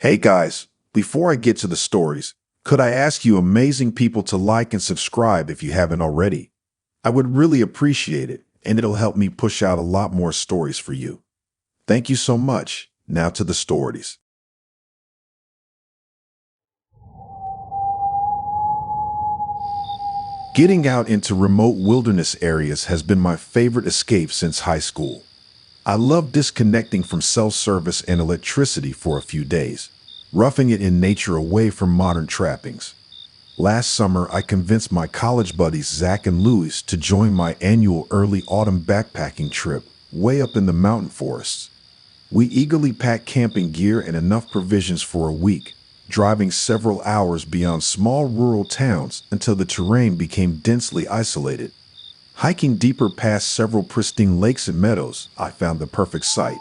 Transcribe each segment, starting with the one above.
Hey guys, before I get to the stories, could I ask you amazing people to like and subscribe if you haven't already? I would really appreciate it, and it'll help me push out a lot more stories for you. Thank you so much. Now to the stories. Getting out into remote wilderness areas has been my favorite escape since high school. I love disconnecting from cell service and electricity for a few days, roughing it in nature away from modern trappings. Last summer, I convinced my college buddies Zach and Louis to join my annual early autumn backpacking trip way up in the mountain forests. We eagerly packed camping gear and enough provisions for a week, driving several hours beyond small rural towns until the terrain became densely isolated. Hiking deeper past several pristine lakes and meadows, I found the perfect site.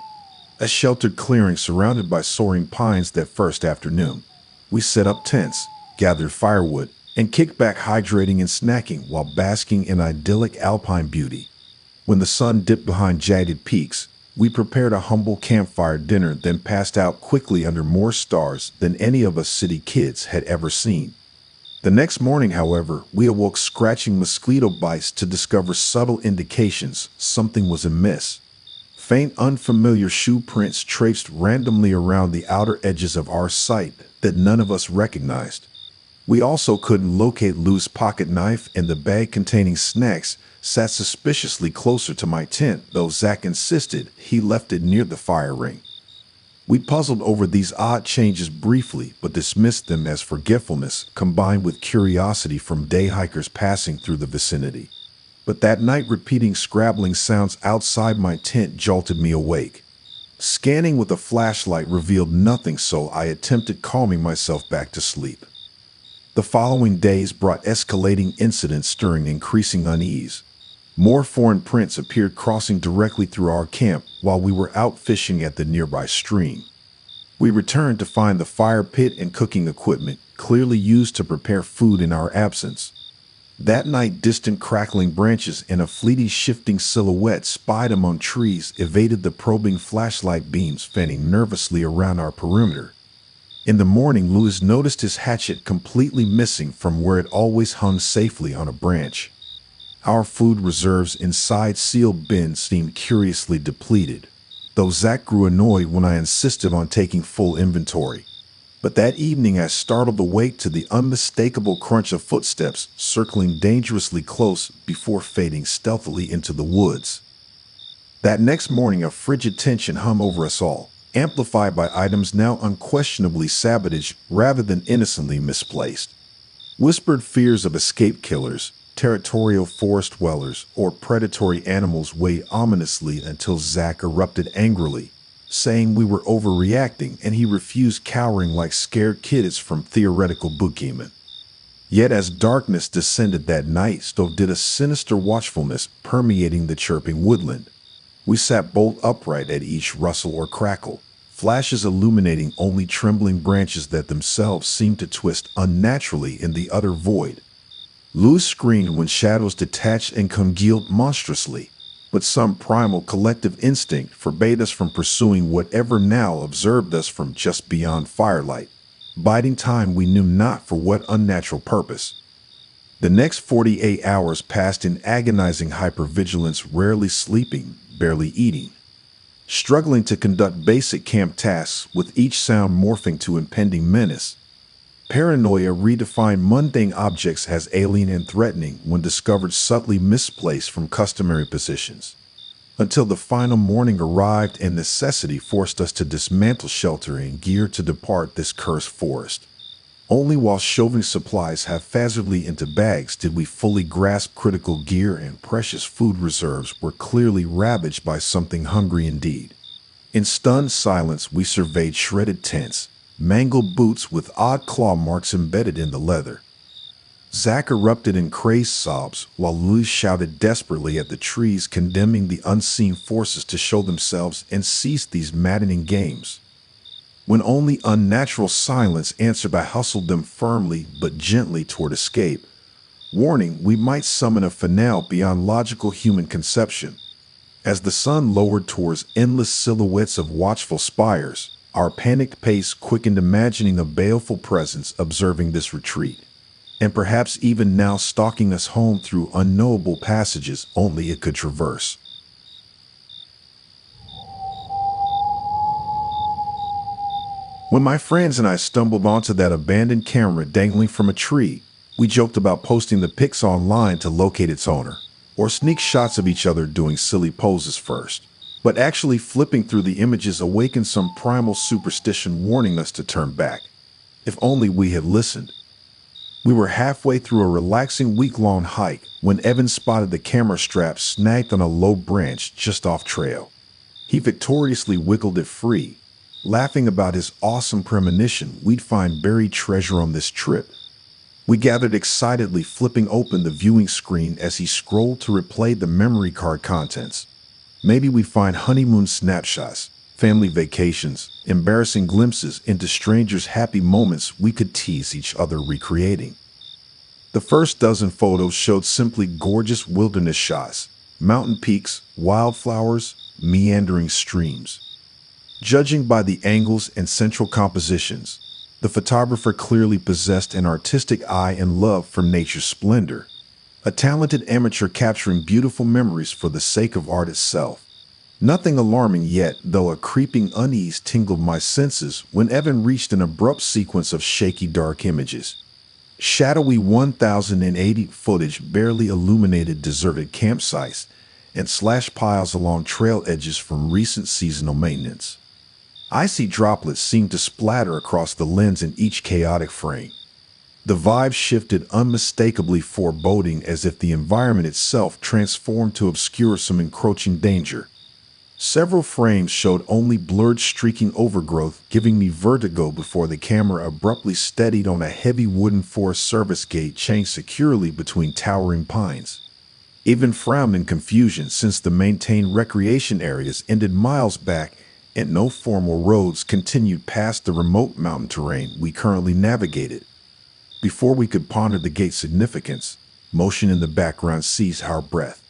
A sheltered clearing surrounded by soaring pines that first afternoon. We set up tents, gathered firewood, and kicked back hydrating and snacking while basking in idyllic alpine beauty. When the sun dipped behind jagged peaks, we prepared a humble campfire dinner, then passed out quickly under more stars than any of us city kids had ever seen. The next morning, however, we awoke scratching mosquito bites to discover subtle indications something was amiss. Faint, unfamiliar shoe prints traced randomly around the outer edges of our site that none of us recognized. We also couldn't locate Lou's pocket knife, and the bag containing snacks sat suspiciously closer to my tent, though Zach insisted he left it near the fire ring. We puzzled over these odd changes briefly, but dismissed them as forgetfulness combined with curiosity from day hikers passing through the vicinity. But that night, repeating scrabbling sounds outside my tent jolted me awake. Scanning with a flashlight revealed nothing, so I attempted calming myself back to sleep. The following days brought escalating incidents stirring increasing unease. More foreign prints appeared crossing directly through our camp while we were out fishing at the nearby stream. We returned to find the fire pit and cooking equipment clearly used to prepare food in our absence. That night, distant crackling branches and a fleeting shifting silhouette spied among trees evaded the probing flashlight beams fanning nervously around our perimeter. In the morning, Louis noticed his hatchet completely missing from where it always hung safely on a branch. Our food reserves inside sealed bins seemed curiously depleted, though Zach grew annoyed when I insisted on taking full inventory. But that evening I startled awake to the unmistakable crunch of footsteps circling dangerously close before fading stealthily into the woods. That next morning a frigid tension hung over us all, amplified by items now unquestionably sabotage rather than innocently misplaced. Whispered fears of escape killers, territorial forest dwellers, or predatory animals weighed ominously until Zach erupted angrily, saying we were overreacting, and he refused, cowering like scared kids from theoretical boogeymen. Yet as darkness descended that night, so did a sinister watchfulness permeating the chirping woodland. We sat bolt upright at each rustle or crackle, flashes illuminating only trembling branches that themselves seemed to twist unnaturally in the utter void. Louis screamed when shadows detached and congealed monstrously, but some primal collective instinct forbade us from pursuing whatever now observed us from just beyond firelight, biding time we knew not for what unnatural purpose. The next 48 hours passed in agonizing hypervigilance, rarely sleeping, barely eating, struggling to conduct basic camp tasks with each sound morphing to impending menace. Paranoia redefined mundane objects as alien and threatening when discovered subtly misplaced from customary positions. Until the final morning arrived and necessity forced us to dismantle shelter and gear to depart this cursed forest. Only while shoving supplies haphazardly into bags did we fully grasp critical gear, and precious food reserves were clearly ravaged by something hungry indeed. In stunned silence, we surveyed shredded tents, mangled boots with odd claw marks embedded in the leather. Zach erupted in crazed sobs, while Louis shouted desperately at the trees, condemning the unseen forces to show themselves and cease these maddening games. When only unnatural silence answered, I hustled them firmly but gently toward escape, warning we might summon a finale beyond logical human conception. As the sun lowered towards endless silhouettes of watchful spires, Our panicked pace quickened, imagining a baleful presence observing this retreat, and perhaps even now stalking us home through unknowable passages only it could traverse. When my friends and I stumbled onto that abandoned camera dangling from a tree, we joked about posting the pics online to locate its owner, or sneak shots of each other doing silly poses first. But actually flipping through the images awakened some primal superstition warning us to turn back. If only we had listened. We were halfway through a relaxing week-long hike when Evan spotted the camera strap snagged on a low branch just off trail. He victoriously wiggled it free, laughing about his awesome premonition we'd find buried treasure on this trip. We gathered excitedly, flipping open the viewing screen as he scrolled to replay the memory card contents. Maybe we find honeymoon snapshots, family vacations, embarrassing glimpses into strangers' happy moments we could tease each other recreating. The first dozen photos showed simply gorgeous wilderness shots, mountain peaks, wildflowers, meandering streams. Judging by the angles and central compositions, the photographer clearly possessed an artistic eye and love for nature's splendor, a talented amateur capturing beautiful memories for the sake of art itself. Nothing alarming yet, though a creeping unease tingled my senses when Evan reached an abrupt sequence of shaky dark images. Shadowy 1080 footage barely illuminated deserted campsites and slash piles along trail edges from recent seasonal maintenance. Icy droplets seemed to splatter across the lens in each chaotic frame. The vibe shifted unmistakably foreboding, as if the environment itself transformed to obscure some encroaching danger. Several frames showed only blurred streaking overgrowth, giving me vertigo before the camera abruptly steadied on a heavy wooden Forest Service gate chained securely between towering pines. Evan frowned in confusion, since the maintained recreation areas ended miles back and no formal roads continued past the remote mountain terrain we currently navigated. Before we could ponder the gate's significance, motion in the background seized our breath.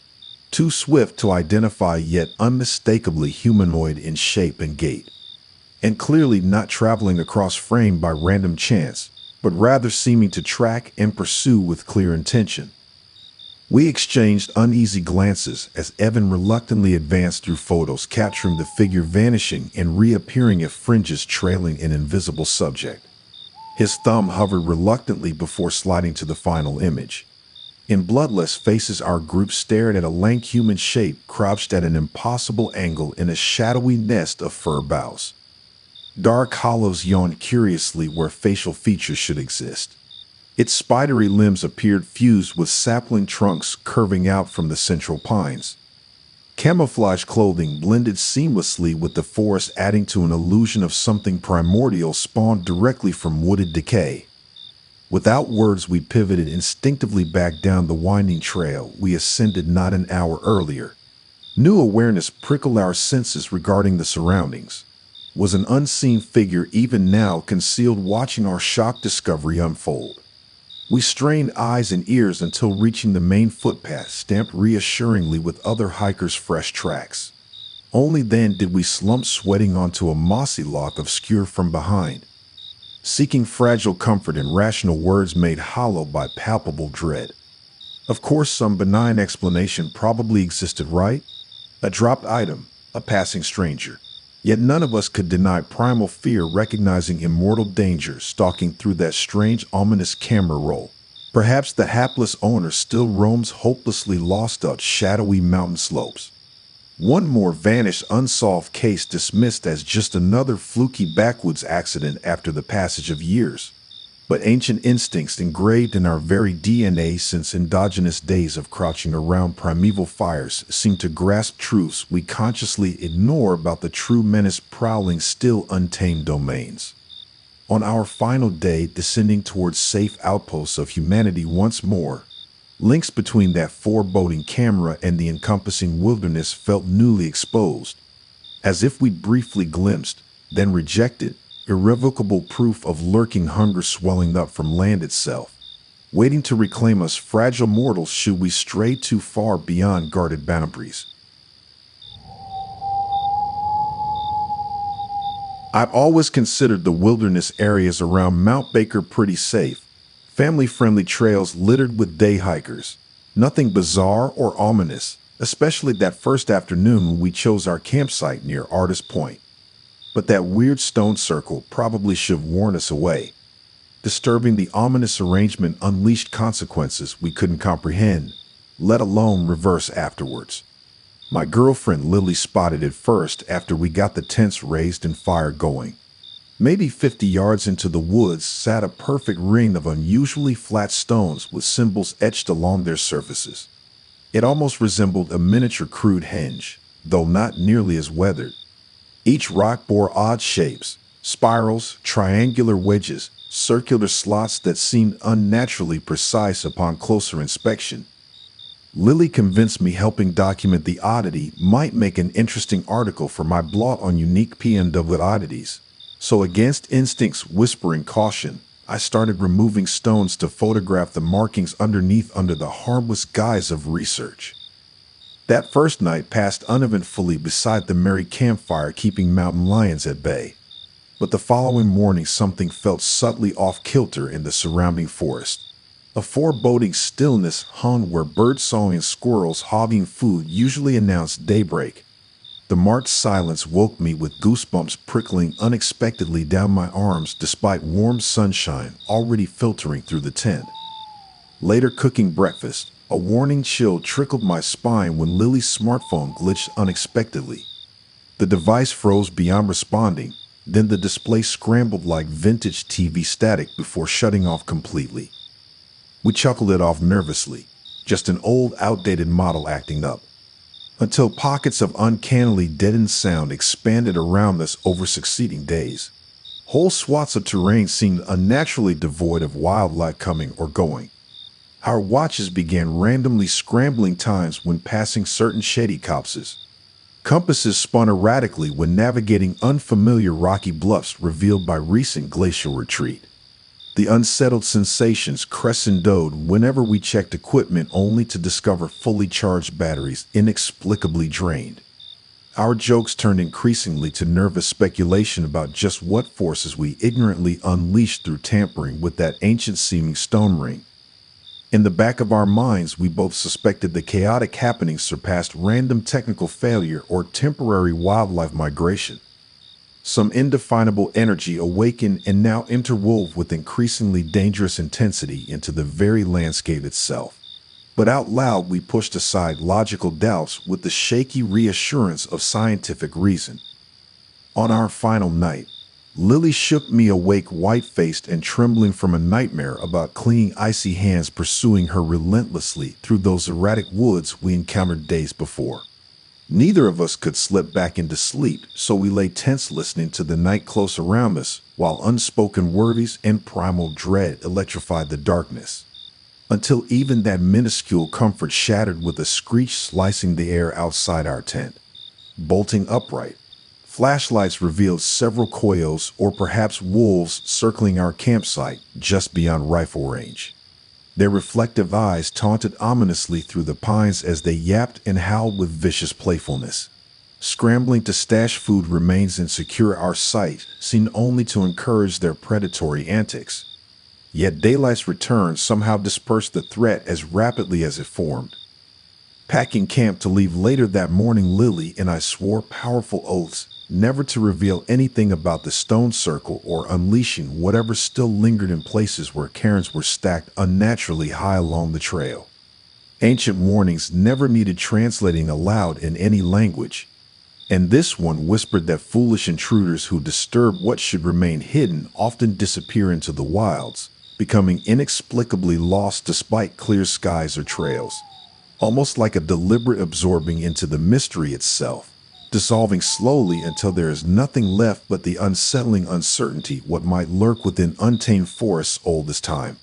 Too swift to identify, yet unmistakably humanoid in shape and gait. And clearly not traveling across frame by random chance, but rather seeming to track and pursue with clear intention. We exchanged uneasy glances as Evan reluctantly advanced through photos, capturing the figure vanishing and reappearing at fringes trailing an invisible subject. His thumb hovered reluctantly before sliding to the final image. In bloodless faces, our group stared at a lank human shape crouched at an impossible angle in a shadowy nest of fir boughs. Dark hollows yawned curiously where facial features should exist. Its spidery limbs appeared fused with sapling trunks curving out from the central pines. Camouflage clothing blended seamlessly with the forest, adding to an illusion of something primordial spawned directly from wooded decay. Without words, we pivoted instinctively back down the winding trail we ascended not an hour earlier. New awareness prickled our senses regarding the surroundings. Was an unseen figure even now concealed, watching our shocked discovery unfold? We strained eyes and ears until reaching the main footpath, stamped reassuringly with other hikers' fresh tracks. Only then did we slump sweating onto a mossy log obscured from behind. Seeking fragile comfort in rational words made hollow by palpable dread. Of course, some benign explanation probably existed, right? A dropped item, a passing stranger. Yet none of us could deny primal fear, recognizing immortal danger stalking through that strange, ominous camera roll. Perhaps the hapless owner still roams hopelessly lost up shadowy mountain slopes. One more vanished unsolved case, dismissed as just another fluky backwoods accident after the passage of years. But ancient instincts engraved in our very DNA since endogenous days of crouching around primeval fires seem to grasp truths we consciously ignore about the true menace prowling still untamed domains. On our final day, descending towards safe outposts of humanity once more, links between that foreboding camera and the encompassing wilderness felt newly exposed, as if we'd briefly glimpsed, then rejected, irrevocable proof of lurking hunger swelling up from land itself, waiting to reclaim us fragile mortals should we stray too far beyond guarded boundaries. I've always considered the wilderness areas around Mount Baker pretty safe. Family-friendly trails littered with day hikers. Nothing bizarre or ominous, especially that first afternoon when we chose our campsite near Artist Point. But that weird stone circle probably should have warned us away. Disturbing the ominous arrangement unleashed consequences we couldn't comprehend, let alone reverse afterwards. My girlfriend Lily spotted it first after we got the tents raised and fire going. Maybe 50 yards into the woods sat a perfect ring of unusually flat stones with symbols etched along their surfaces. It almost resembled a miniature crude henge, though not nearly as weathered. Each rock bore odd shapes, spirals, triangular wedges, circular slots that seemed unnaturally precise upon closer inspection. Lily convinced me helping document the oddity might make an interesting article for my blog on unique PNW oddities. So against instincts whispering caution, I started removing stones to photograph the markings underneath under the harmless guise of research. That first night passed uneventfully beside the merry campfire keeping mountain lions at bay. But the following morning something felt subtly off-kilter in the surrounding forest. A foreboding stillness hung where birdsong and squirrels hogging food usually announced daybreak. The marked silence woke me with goosebumps prickling unexpectedly down my arms despite warm sunshine already filtering through the tent. Later cooking breakfast, a warning chill trickled my spine when Lily's smartphone glitched unexpectedly. The device froze beyond responding, then the display scrambled like vintage TV static before shutting off completely. We chuckled it off nervously, just an old, outdated model acting up. Until pockets of uncannily deadened sound expanded around us over succeeding days. Whole swaths of terrain seemed unnaturally devoid of wildlife coming or going. Our watches began randomly scrambling times when passing certain shady copses. Compasses spun erratically when navigating unfamiliar rocky bluffs revealed by recent glacial retreat. The unsettled sensations crescendoed whenever we checked equipment only to discover fully charged batteries inexplicably drained. Our jokes turned increasingly to nervous speculation about just what forces we ignorantly unleashed through tampering with that ancient-seeming stone ring. In the back of our minds, we both suspected the chaotic happenings surpassed random technical failure or temporary wildlife migration. Some indefinable energy awakened and now interwove with increasingly dangerous intensity into the very landscape itself. But out loud, we pushed aside logical doubts with the shaky reassurance of scientific reason. On our final night, Lily shook me awake white-faced and trembling from a nightmare about clean icy hands pursuing her relentlessly through those erratic woods we encountered days before. Neither of us could slip back into sleep, so we lay tense listening to the night close around us, while unspoken worries and primal dread electrified the darkness. Until even that minuscule comfort shattered with a screech slicing the air outside our tent. Bolting upright, flashlights revealed several coyotes or perhaps wolves circling our campsite just beyond rifle range. Their reflective eyes taunted ominously through the pines as they yapped and howled with vicious playfulness. Scrambling to stash food remains and secure our sight seemed only to encourage their predatory antics. Yet daylight's return somehow dispersed the threat as rapidly as it formed. Packing camp to leave later that morning, Lily and I swore powerful oaths never to reveal anything about the stone circle or unleashing whatever still lingered in places where cairns were stacked unnaturally high along the trail. Ancient warnings never needed translating aloud in any language, and this one whispered that foolish intruders who disturb what should remain hidden often disappear into the wilds, becoming inexplicably lost despite clear skies or trails, almost like a deliberate absorbing into the mystery itself, dissolving slowly until there is nothing left but the unsettling uncertainty what might lurk within untamed forests old as time.